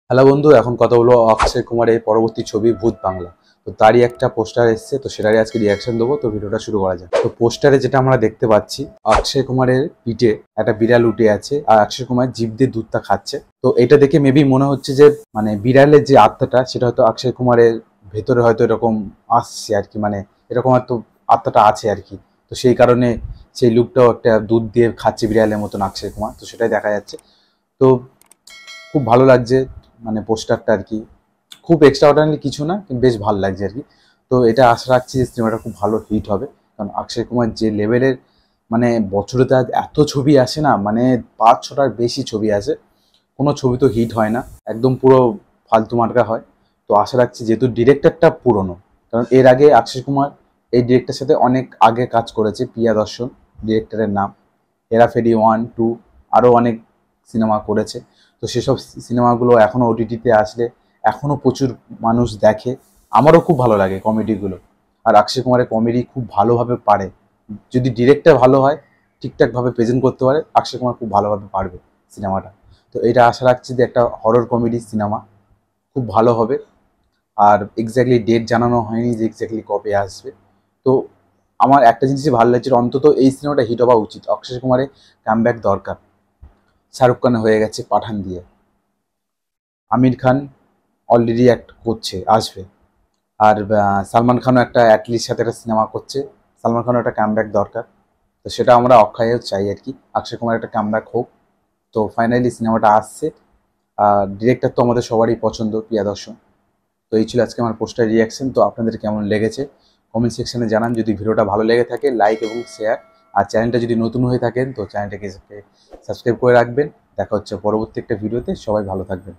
Hello বন্ধু, এখন কথা বলবো অক্ষয় কুমারের পরবর্তী ছবি ভূত বাংলা। তো তারই একটা পোস্টার এসেছে, তো সেটারই আজকে রিয়াকশন দেবো। তো ভিডিওটা শুরু করা যাক। তো পোস্টারে যেটা আমরা দেখতে পাচ্ছি, অক্ষয় কুমারের পিঠে একটা বিড়াল উঠে আছে আর অক্ষয় কুমার জিভ দিয়ে দুধটা খাচ্ছে। তো এটা দেখে মেবি মনে হচ্ছে যে মানে বিড়ালের যে আত্মাটা সেটা হয়তো অক্ষয় কুমারের ভেতরে হয়তো এরকম আসছে আর কি, মানে এরকম হয়তো আত্মাটা আছে আর কি। তো সেই কারণে সেই লুকটাও একটা দুধ দিয়ে খাচ্ছে বিড়ালের মতন অক্ষয় কুমার, তো সেটাই দেখা যাচ্ছে। তো খুব ভালো লাগছে, মানে পোস্টারটা আর কি। খুব এক্সট্রা অর্ডিনারি কিছু না, কিন্তু বেশ ভালো লাগছে আর কি। তো এটা আশা রাখছি যে সিনেমাটা খুব ভালো হিট হবে, কারণ অক্ষয় কুমার যে লেভেলের, মানে বছরে তার এত ছবি আসে না, মানে 5-6টার বেশি ছবি আসে, কোনো ছবি তো হিট হয় না, একদম পুরো ফালতু মার্কা হয়। তো আশা রাখছি, যেহেতু ডিরেক্টরটা পুরনো, কারণ এর আগে অক্ষয় কুমার এই ডিরেক্টরের সাথে অনেক আগে কাজ করেছে, প্রিয়া দর্শন ডিরেক্টরের নাম। হেরাফেরি 1, 2 আরও অনেক সিনেমা করেছে। তো সেসব সিনেমাগুলো এখনও ওটিটিতে আসলে এখনও প্রচুর মানুষ দেখে। আমারও খুব ভালো লাগে কমেডিগুলো। আর অক্ষয় কুমারের কমেডি খুব ভালোভাবে পারে, যদি ডিরেক্টর ভালো হয়, ঠিকঠাকভাবে প্রেজেন্ট করতে পারে, অক্ষয় কুমার খুব ভালোভাবে পারবে সিনেমাটা। তো এটা আশা রাখছি যে একটা হরর কমেডি সিনেমা খুব ভালো হবে। আর এক্স্যাক্টলি ডেট জানানো হয়নি যে এক্স্যাক্টলি কবে আসবে। তো আমার একটা জিনিসই ভালো লাগছে, অন্তত এই সিনেমাটা হিট হওয়া উচিত। অক্ষয় কুমারের কামব্যাক দরকার। শাহরুখ খান হয়ে গেছে পাঠান দিয়ে, আমির খান অলরেডি অ্যাক্ট করছে, আসবে। আর সালমান খানও একটা অ্যাটলিস্ট সাথে একটা সিনেমা করছে। সালমান খানও একটা কামব্যাক দরকার। তো সেটা আমরা অক্ষয়েও চাই আর কি, অক্ষয় কুমার একটা কামব্যাক হোক। তো ফাইনালি সিনেমাটা আসছে। আর ডিরেক্টর তো আমাদের সবারই পছন্দ, প্রিয়া দর্শন। তো এই ছিল আজকে আমার পোস্টার রিয়াকশন। তো আপনাদের কেমন লেগেছে কমেন্ট সেকশনে জানান। যদি ভিডিওটা ভালো লেগে থাকে লাইক এবং শেয়ার। আর চ্যানেলটা যদি নতুন হয়ে থাকেন তো চ্যানেলটাকে সাবস্ক্রাইব করে রাখবেন। দেখা হচ্ছে পরবর্তী একটা ভিডিওতে, সবাই ভালো থাকবেন।